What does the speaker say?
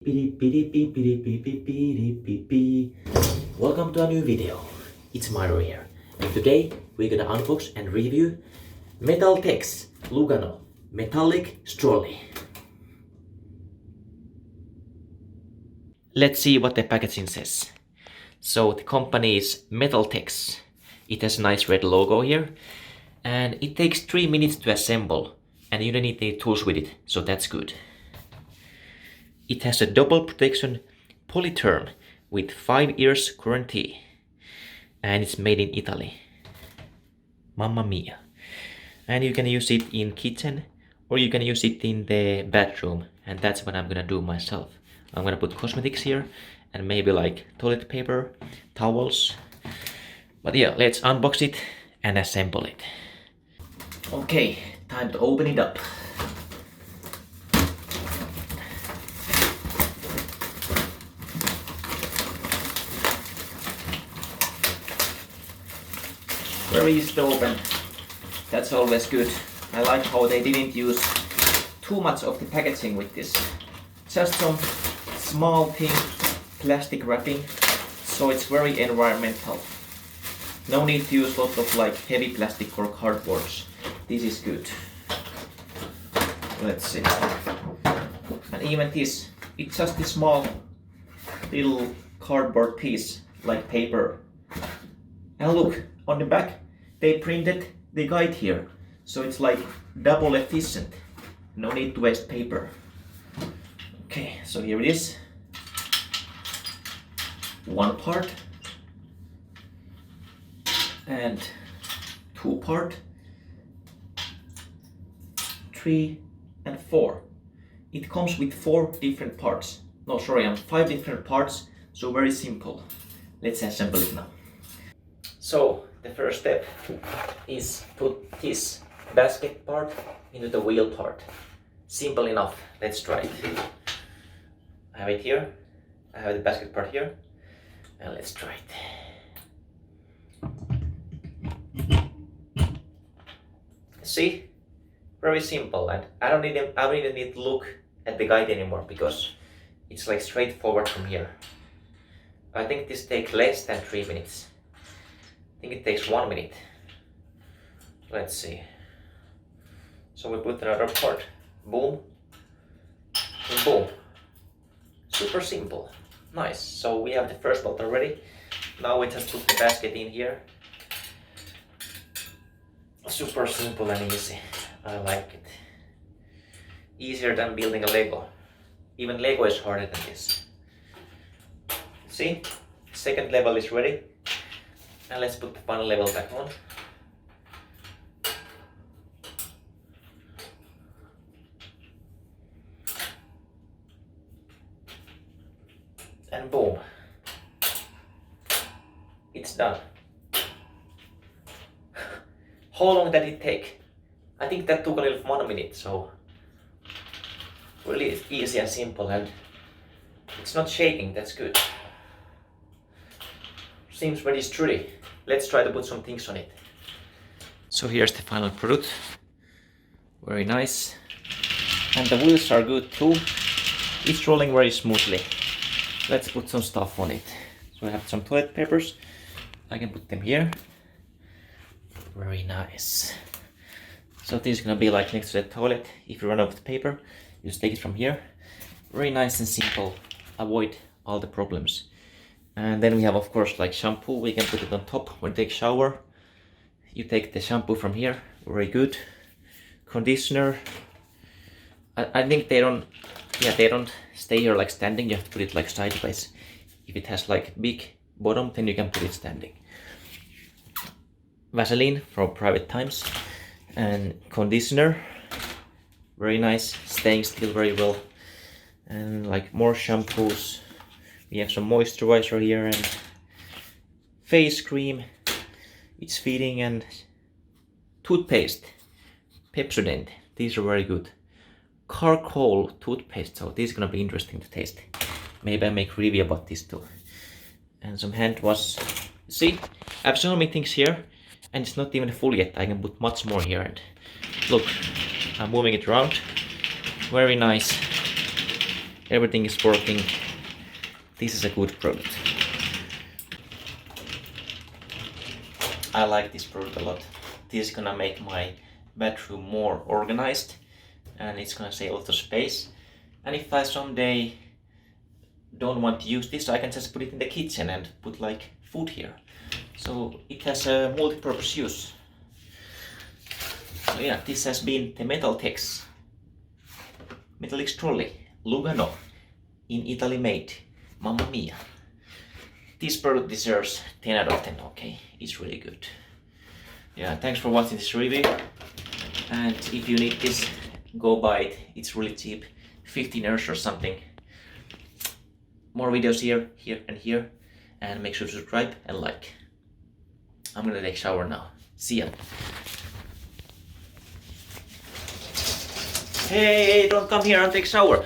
Welcome to a new video. It's Mario here, and today we're gonna unbox and review Metaltex Lugano Metallic Trolley. Let's see what the packaging says. So the company is Metaltex. It has a nice red logo here, and it takes 3 minutes to assemble, and you don't need any tools with it, so that's good. It has a double protection polyterm with 5 years guarantee, and it's made in Italy. Mamma mia. And you can use it in kitchen or you can use it in the bathroom, and that's what I'm gonna do myself. I'm gonna put cosmetics here and maybe like toilet paper, towels. But yeah, let's unbox it and assemble it. Okay, time to open it up. Very easy to open. That's always good. I like how they didn't use too much of the packaging with this. Just some small thin plastic wrapping, so it's very environmental. No need to use lots of like heavy plastic or cardboards. This is good. Let's see. And even this, it's just a small little cardboard piece like paper. And look, on the back they printed the guide here, so it's like double efficient. No need to waste paper. Okay, so here it is. One part and 2 part, 3 and 4. It comes with 4 different parts. No, sorry, 5 different parts, so very simple. Let's assemble it now. So the first step is put this basket part into the wheel part. Simple enough. Let's try it. I have it here. I have the basket part here. And let's try it. See? Very simple, and I don't even need to look at the guide anymore because it's like straightforward from here. I think this takes less than 3 minutes. I think it takes 1 minute. Let's see. So we put another part. Boom. And boom. Super simple. Nice. So we have the first part already. Now we just put the basket in here. Super simple and easy. I like it. Easier than building a Lego. Even Lego is harder than this. See? Second level is ready. And let's put the final level back on. And boom. It's done. How long did it take? I think that took a little 1 minute, so really easy and simple, and it's not shaking, that's good. Seems very sturdy. Let's try to put some things on it. So here's the final product. Very nice. And the wheels are good too. It's rolling very smoothly. Let's put some stuff on it. So I have some toilet papers. I can put them here. Very nice. So this is gonna be like next to the toilet. If you run out of paper, you just take it from here. Very nice and simple. Avoid all the problems. And then we have, of course, like shampoo. We can put it on top when you take shower. You take the shampoo from here. Very good. Conditioner. I think they don't stay here like standing. You have to put it like sideways. If it has like big bottom, then you can put it standing. Vaseline for private times. And conditioner. Very nice. Staying still very well. And like more shampoos. We have some moisturizer here and face cream. It's fitting, and toothpaste. Pepsodent. These are very good. Charcoal toothpaste. So this is gonna be interesting to taste. Maybe I make review about this too. And some hand wash. See, I have so many things here, and it's not even full yet. I can put much more here. And look, I'm moving it around. Very nice. Everything is working. This is a good product. I like this product a lot. This is gonna make my bedroom more organized and it's gonna save a lot of space. And if I someday don't want to use this, I can just put it in the kitchen and put like food here. So it has a multi-purpose use. So yeah, this has been the Metaltex Trolley Lugano, in Italy made. Mamma mia. This product deserves 10 out of 10, okay? It's really good. Yeah, thanks for watching this review. And if you need this, go buy it. It's really cheap, 15 euros or something. More videos here, here and here. And make sure to subscribe and like. I'm gonna take a shower now. See ya. Hey, don't come here and take a shower.